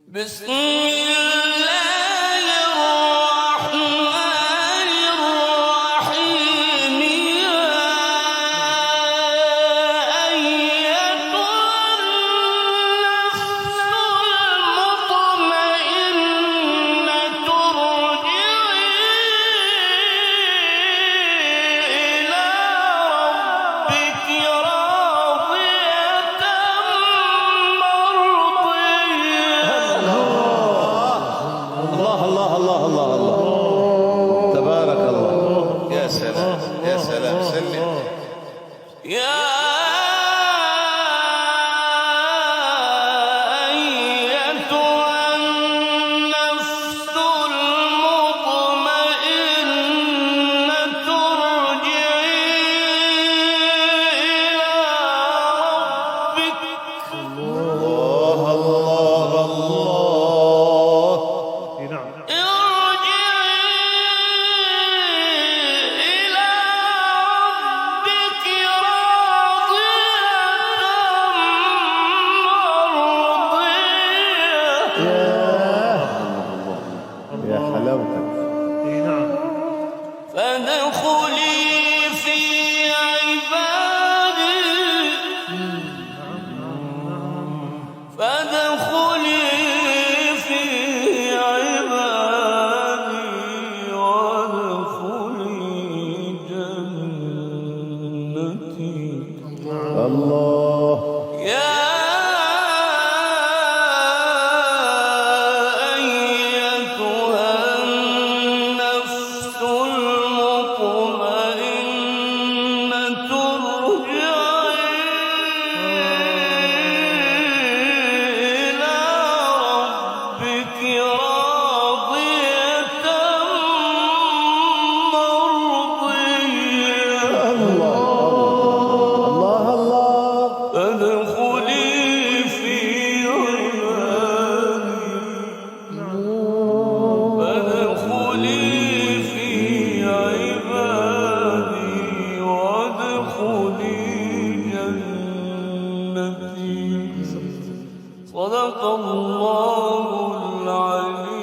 بسم الله الرحمن الرحيم يا أيتها النفس المطمئنة ارجعي إلى ربك راضية الله الله الله الله تبارك الله. يا سلام يا سلام. سلم يا أيتها النفس المطمئنة ارجعي إلى ربك الله الله الله. يا حلاوتك. فادخلي في عبادي فادخلي في عبادي وادخلي جنتي. الله. يا أيتها النفس المطمئنة ارجعي إلى ربك راضية مرضية. الله الله. فادخلي في عبادي فادخلي في عبادي وادخلي جنتي. صدق الله العليم.